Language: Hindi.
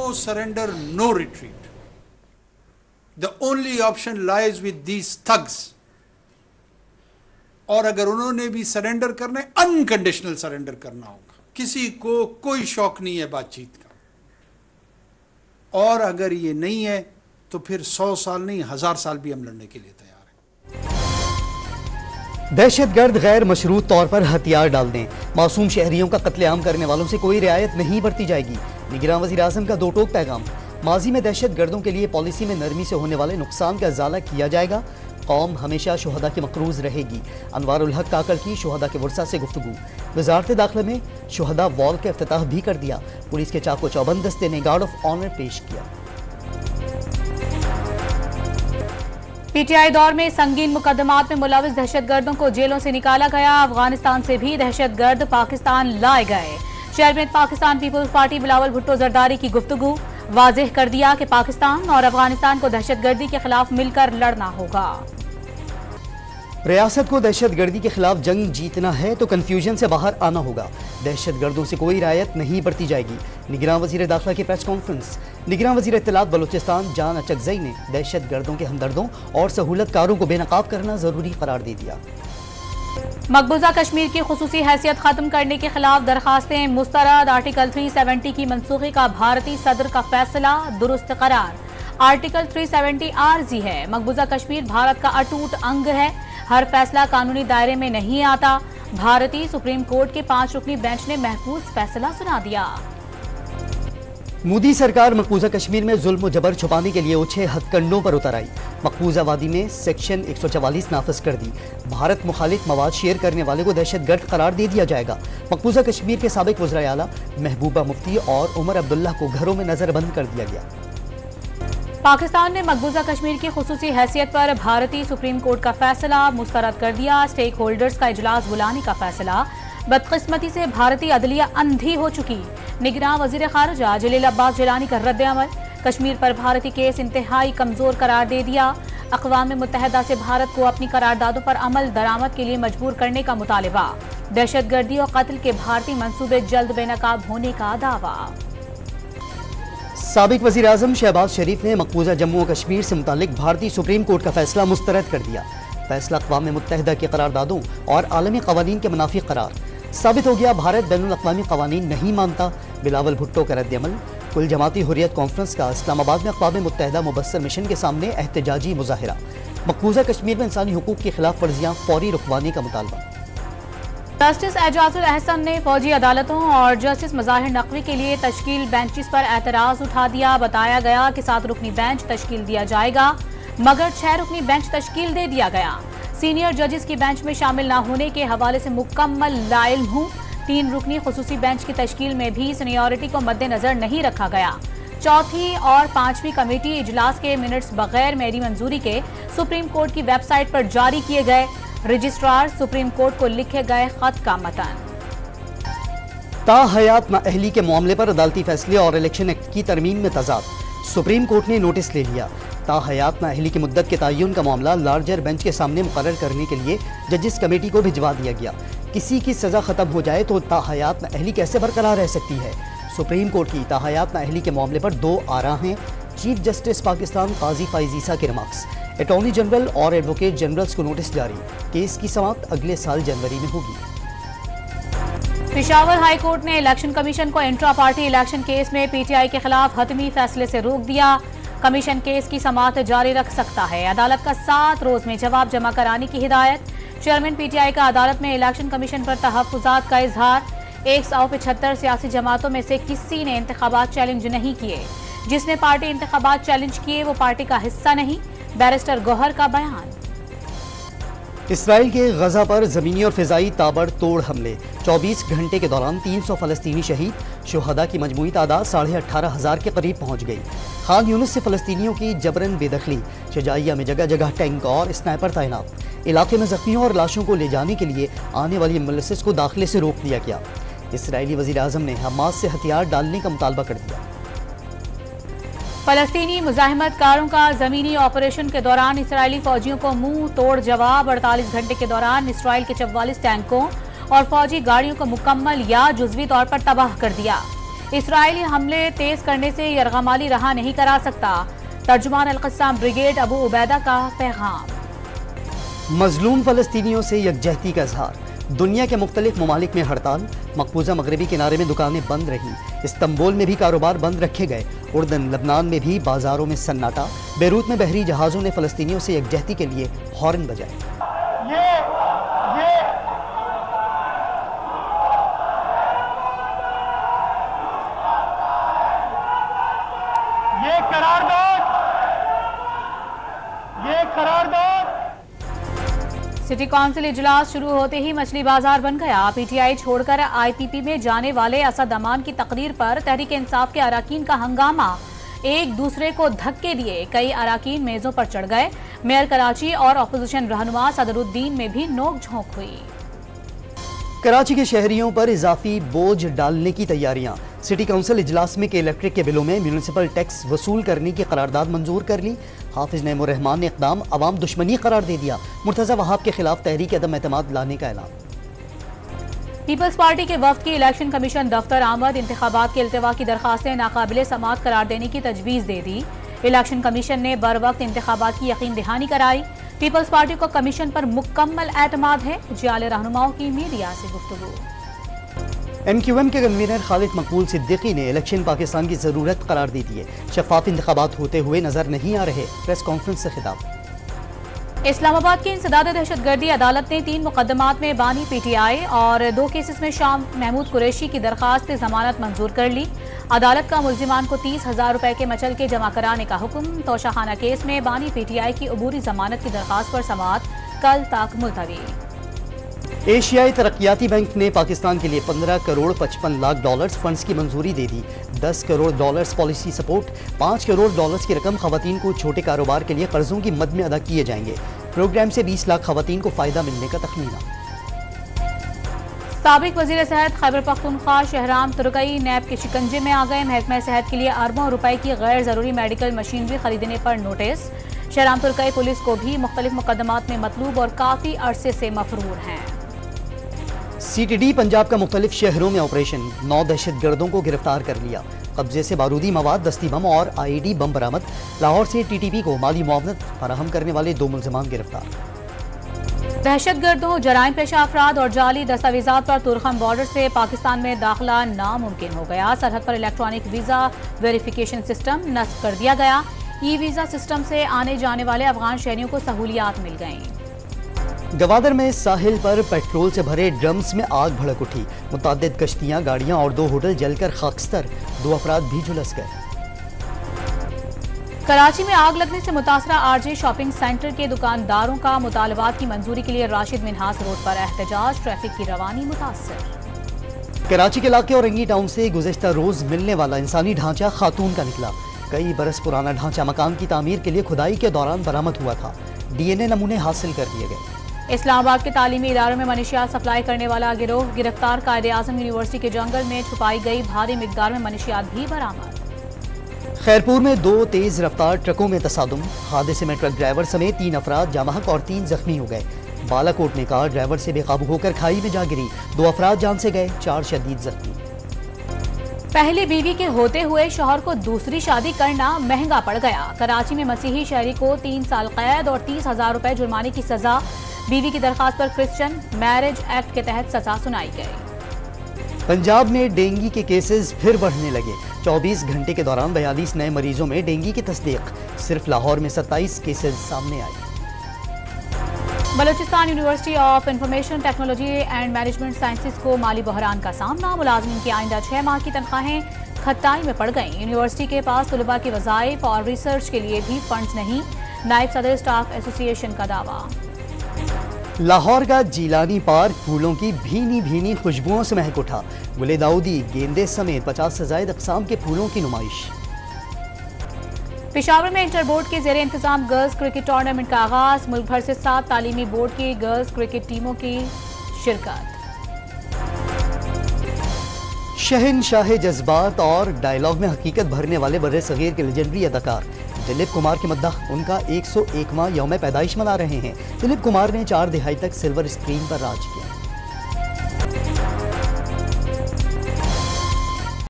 no surrender, no retreat. The only option lies with these thugs. और अगर उन्होंने भी सरेंडर करना है, अनकंडीशनल सरेंडर करना होगा। किसी को कोई शौक नहीं है बातचीत का, और अगर ये नहीं है तो फिर 100 साल नहीं 1000 साल भी हम लड़ने के लिए तैयार हैं। दहशतगर्द गैर मशरूत तौर पर हथियार डालने, मासूम शहरियों का कत्लेआम करने वालों से कोई रियायत नहीं बरती जाएगी। निगरान वज़ीर आज़म का दो टोक पैगाम। माजी में दहशतगर्दों के लिए पॉलिसी में नरमी से होने वाले नुकसान का इजाला किया जाएगा। कौम हमेशा शुहदा की मकरूज रहेगी। अनवारुल हक काकड़ की शुहदा के वर्सा से गुफ्तगू। वजारत दाखिला में शुहदा वॉल का इफ्तिताह भी कर दिया। पुलिस के चाको चौबंद दस्ते ने गार्ड ऑफ ऑनर पेश किया। पीटीआई दौर में संगीन मुकदमात में मुलविस दहशतगर्दों को जेलों से निकाला गया। अफगानिस्तान से भी दहशतगर्द पाकिस्तान लाए गए। Chairman Pakistan peoples party Bilawal Bhutto Zardari की गुफ्तगू। वाज़ेह कर दिया कि पाकिस्तान और अफगानिस्तान को दहशतगर्दी के खिलाफ मिलकर लड़ना होगा। रियासत को दहशतगर्दी के खिलाफ जंग जीतना है तो कंफ्यूजन से बाहर आना होगा। दहशतगर्दों से कोई रियायत नहीं बरती जाएगी। निगरान वज़ीर दाखिला की प्रेस कॉन्फ्रेंस। निगरान वज़ीर इत्तलात बलूचिस्तान जान अचकज़ई ने दहशतगर्दों के हमदर्दों और सहूलतकारों को बेनकाब करना जरूरी करार दे दिया। मकबूजा कश्मीर की खुसूसी हैसियत खत्म करने के खिलाफ दरखास्तें मुस्तरद। आर्टिकल 370 की मनसूखी का भारतीय सदर का फैसला दुरुस्त करार। आर्टिकल 370 आर्जी है। मकबूजा कश्मीर भारत का अटूट अंग है। हर फैसला कानूनी दायरे में नहीं आता। भारतीय सुप्रीम कोर्ट के 5 रुकनी बेंच ने महफूज फैसला सुना दिया। मोदी सरकार मकबूजा कश्मीर में जुल्म जबर छुपाने के लिए ओछे हथकंडों पर उतर आई। मकबूजा वादी में सेक्शन 144 नाफिज कर दी। भारत मुखालिफ मवाद शेयर करने वाले को दहशतगर्द करार दे दिया जाएगा। मकबूजा कश्मीर के साबिक वज़ीर आला महबूबा मुफ्ती और उमर अब्दुल्ला को घरों में नजरबंद कर दिया गया। पाकिस्तान ने मकबूजा कश्मीर की खुसूसी हैसियत पर भारतीय सुप्रीम कोर्ट का फैसला मुस्तरद कर दिया। स्टेक होल्डर्स का इजलास बुलाने का फैसला। बदकिस्मती से भारतीय अदलिया अंधी हो चुकी। निगरान वजीर खारजा जलील अब्बास जिलानी का रद्द-ए-अमल। कश्मीर पर भारतीय केस इंतहाई कमजोर करार दे दिया। अक़वाम मुत्तहिदा से भारत को अपनी करारदादों पर अमल दरामद के लिए मजबूर करने का मुतालिबा। दहशतगर्दी और कत्ल के भारतीय मंसूबे जल्द बेनकाब होने का दावा। साबिक वज़ीर आज़म शहबाज शरीफ ने मकबूजा जम्मू और कश्मीर से मुतालिक भारतीय सुप्रीम कोर्ट का फैसला मुस्तरद कर दिया। फैसला अक़वाम मुत्तहिदा के करारदादों और आलमी क़वानीन के मुनाफिक करार। साबित हो गया भारत बैनुल अक़वामी क़वानीन नहीं मानता। बिलावल भुट्टो का रद्द-ए-अमल। कुल जमाती हुर्रियत कॉन्फ्रेंस का इस्लामाबाद में अक़वाम मुत्तहिदा मुबस्सर मिशन के सामने एहतजाजी मुज़ाहिरा। मकबूजा कश्मीर में इंसानी हुकूक की खिलाफ वर्जियाँ फौरी रुकवाने का मुतालबा। जस्टिस एजाजुल अहसन ने फौजी अदालतों और जस्टिस मज़ाहिर नकवी के लिए तश्कील बेंचेस पर एतराज़ उठा दिया। बताया गया कि 7 रुकनी बेंच तश्कील दिया जाएगा, मगर 6 रुकनी बेंच तश्कील दे दिया गया। सीनियर जजेस की बेंच में शामिल न होने के हवाले से मुकम्मल लाइल हूँ। 3 रुकनी खुसूसी बेंच की तश्कील में भी सीनियरिटी को मद्देनजर नहीं रखा गया। चौथी और 5वीं कमेटी इजलास के मिनट्स बगैर मेरी मंजूरी के सुप्रीम कोर्ट की वेबसाइट पर जारी किए गए। रजिस्ट्रार सुप्रीम कोर्ट को लिखे गए खत का मतन। ताहयात नाअहली के मामले पर अदालती फैसले और इलेक्शन एक्ट की तरमीम में तजाद। सुप्रीम कोर्ट ने नोटिस ले लिया। ताहयात नाअहली की मुद्दत के तयन का मामला लार्जर बेंच के सामने मुकर्रर करने के लिए जजिस कमेटी को भिजवा दिया गया। किसी की सजा खत्म हो जाए तो ताहयात नाअहली कैसे बरकरार रह सकती है। सुप्रीम कोर्ट की ताहयात नाअहली के मामले पर 2 आरा हैं। चीफ जस्टिस पाकिस्तान काजी फाइज ईसा के रिमार्क्स। अटॉर्नी जनरल और एडवोकेट जनरल्स को नोटिस जारी। केस की समाअत अगले साल जनवरी में होगी। पेशावर हाई कोर्ट ने इलेक्शन कमीशन को इंट्रा पार्टी इलेक्शन केस में पीटीआई के खिलाफ हतमी फैसले से रोक दिया। कमीशन केस की समाअत जारी रख सकता है। अदालत का 7 रोज में जवाब जमा कराने की हिदायत। चेयरमैन पीटीआई का अदालत में इलेक्शन कमीशन पर तहफ्फुज़ात का इजहार। 175 सियासी जमातों में से किसी ने इंतखाबात चैलेंज नहीं किए। जिसने पार्टी इंतखाबात चैलेंज किए वो पार्टी का हिस्सा नहीं। बैरिस्टर गौहर का बयान। इसराइल के गजा पर जमीनी और फिजाई ताबड़तोड़ हमले। 24 घंटे के दौरान 300 फलस्तीनी शहीद। शुहदा की मजमूई तादाद 18,500 के करीब पहुंच गई। खान यूनिस से फलस्तीनियों की जबरन बेदखली। शजाइया में जगह जगह टैंक और स्नाइपर तैनात। इलाके में जख्मियों और लाशों को ले जाने के लिए आने वाली एम्बुलेंसेस को दाखिले से रोक दिया गया। इसराइली वजीर आजम ने हमास से हथियार डालने का मुतालबा कर दिया। फलस्तीनी मुजाहिमतकारों का जमीनी ऑपरेशन के दौरान इसराइली फौजियों को मुंह तोड़ जवाब। 48 घंटे के दौरान इसराइल के 44 टैंकों और फौजी गाड़ियों को मुकम्मल या जुज़वी तौर पर तबाह कर दिया। इसराइली हमले तेज करने से यरगमाली रहा नहीं करा सकता। तर्जुमान अल-क़स्साम ब्रिगेड अबू उबैदा का पैगाम। मजलूम फलस्तीनियों से यकजहती का इजहार। दुनिया के मुख्तलिफ ममालिक में हड़ताल, मकबूजा मगरबी किनारे में दुकानें बंद रहीं, इस्तंबुल में भी कारोबार बंद रखे गए, उर्दन लबनान में भी बाजारों में सन्नाटा, बेरूत में बहरी जहाज़ों ने फलस्तीनियों से यकजहती के लिए हॉर्न बजाए। सिटी काउंसिल इजलास शुरू होते ही मछली बाजार बन गया। पीटीआई छोड़कर आईपीपी में जाने वाले असद अमान की तकरीर पर तहरीक इंसाफ के अराकीन का हंगामा। एक दूसरे को धक्के दिए कई अराकीन मेजों पर चढ़ गए। मेयर कराची और अपोजिशन रहनुमा सदरुद्दीन में भी नोक-झोंक हुई। कराची के शहरियों पर इजाफी बोझ डालने की तैयारियां। सिटी काउंसिल इजलास में के इलेक्ट्रिक के बिलों में म्यूनिसिपल टैक्स वसूल करने की करारदाद मंजूर कर ली। हाफिज नईमुर रहमान ने इक़दाम अवाम दुश्मनी करार दे दिया। मुर्तज़ा वहाब के खिलाफ तहरीक अदम एतमाद लाने का ऐलान। पीपल्स पार्टी के वफ्द की इलेक्शन कमीशन दफ्तर आमद। इंतखाबात के इल्तिवा की दरखास्तें नाकाबिले समाअत करार देने की तजवीज़ दे दी। इलेक्शन कमीशन ने बर वक्त इंतखाबात की यकीन दहानी कराई। पीपल्स पार्टी को कमीशन पर मुकम्मल एतमाद है। जियाले रहनुमाओं की मीडिया से गुफ्तगू। MQM के कन्वीनर खालिद मकबूल सिद्दीकी ने इलेक्शन पाकिस्तान की ज़रूरत करार दी थी। शफाफ इंतखाबात होते हुए नजर नहीं आ रहे। प्रेस कॉन्फ्रेंस से खिताब। इस्लामाबाद की इंसदाद दहशतगर्दी अदालत ने 3 मुकदमात में बानी PTI और 2 केसेस में शाम महमूद कुरैशी की दरखास्त जमानत मंजूर कर ली। अदालत का मुल्जिमान को 30,000 रुपए के मचल के जमा कराने का हुक्म। तोशाखाना केस में बानी PTI की अबूरी जमानत की दरखास्त पर समाअत कल तक मुलतवी। एशियाई तरक्याती बैंक ने पाकिस्तान के लिए 15 करोड़ 55 लाख डॉलर्स फंड्स की मंजूरी दे दी। 10 crore dollars policy support, 5 crore dollars की रकम खवातीन को छोटे कारोबार के लिए कर्जों की मद में अदा किए जाएंगे। प्रोग्राम से 20 लाख खवातीन को फायदा मिलने का तखमीना। साबिक वजीर सेहत खैबर पख्तूनख्वा शहराम तुर्कई नैब के शिकंजे में आ गए। महकमा सेहत के लिए अरबों रुपए की गैर जरूरी मेडिकल मशीनरी खरीदने पर नोटिस। शहराम तुर्कई पुलिस को भी मुख्तलिफ मुकदमात में मतलूब और काफी अरसे से मफरूर हैं। CTD पंजाब का मुख्तलिफ शहरों में ऑपरेशन। 9 दहशतगर्दों को गिरफ्तार कर लिया। कब्जे से बारूदी मवाद, दस्ती बम और IED बम बरामद। लाहौर से TTP को माली मुआवनत फराहम करने वाले 2 मुल्जिमान गिरफ्तार। दहशतगर्दों, जराइम पेशा अफराद और जाली दस्तावेजात पर तुरखम बॉर्डर से पाकिस्तान में दाखिला नामुमकिन हो गया। सरहद पर इलेक्ट्रॉनिक वीजा वेरिफिकेशन सिस्टम नस्ब कर दिया गया। ई-वीजा सिस्टम से आने जाने वाले अफगान शहरियों को सहूलियात मिल गईं। गवादर में साहिल पर पेट्रोल से भरे ड्रम्स में आग भड़क उठी। मुतअद्दिद कश्तियां, गाड़ियां और 2 होटल जलकर खाकस्तर। 2 अफराद भी झुलस गए। कराची में आग लगने से मुतासरा RJ शॉपिंग सेंटर के दुकानदारों का मुतालबात की मंजूरी के लिए राशिद मिन्हास रोड पर एहतजाज। ट्रैफिक की रवानी मुतासर। कराची के इलाके औरंगी टाउन से गुज़िश्ता रोज मिलने वाला इंसानी ढांचा खातून का निकला। कई बरस पुराना ढांचा मकान की तामीर के लिए खुदाई के दौरान बरामद हुआ था। DNA नमूने हासिल कर लिए गए। इस्लामाबाद के तालीमी इदारों में मनशियात सप्लाई करने वाला गिरोह गिरफ्तार। कायदे आज़म यूनिवर्सिटी के जंगल में छुपाई गई भारी मिकदार में मनशियात भी बरामद। खैरपुर में 2 तेज रफ्तार ट्रकों में तसादुम। हादसे में ट्रक ड्राइवर समेत 3 अफराद जामहक और 3 जख्मी हो गए। बालाकोट में कार ड्राइवर से बेकाबू होकर खाई में जा गिरी। 2 अफराद जान से गए, 4 शदीद जख्मी। पहली बीवी के होते हुए शौहर को दूसरी शादी करना महंगा पड़ गया। कराची में मसीही शहरी को 3 साल कैद और 30,000 रुपए जुर्माने की सजा। बीवी की दरखास्त पर क्रिश्चियन मैरिज एक्ट के तहत सजा सुनाई गई। पंजाब में डेंगू के केसेस फिर बढ़ने लगे। 24 घंटे के दौरान 42 नए मरीजों में डेंगू की तस्दीक। सिर्फ लाहौर में 27 केसेस सामने आए। Balochistan university of information technology and management sciences को माली बहरान का सामना। मुलाजमीन की आइंदा 6 माह की तनख्वाहें खताई में पड़ गईं। यूनिवर्सिटी के पास तलबा की वज़ाइफ और रिसर्च के लिए भी फंड्स नहीं। नायब सदर स्टाफ एसोसिएशन का दावा। लाहौर का जीलानी पार्क फूलों की भीनी भीनी खुशबुओं से महक उठा। गुले दाऊदी, गेंदे समेत 50 से ज़ायद अक़साम के फूलों की नुमाइश। पेशावर में इंटर बोर्ड के जेर इंतजाम गर्ल्स क्रिकेट टूर्नामेंट का आगाज। मुल्क भर से 7 तालीमी बोर्ड की गर्ल्स क्रिकेट टीमों की शिरकत। शहनशाह जज्बात और डायलॉग में हकीकत भरने वाले बर्रे सगीर के लेजेंडरी अदाकार दिलीप कुमार के मद्दाह उनका 101वां यौम पैदाइश मना रहे हैं। दिलीप कुमार ने 4 दहाई तक सिल्वर स्क्रीन पर राज किया।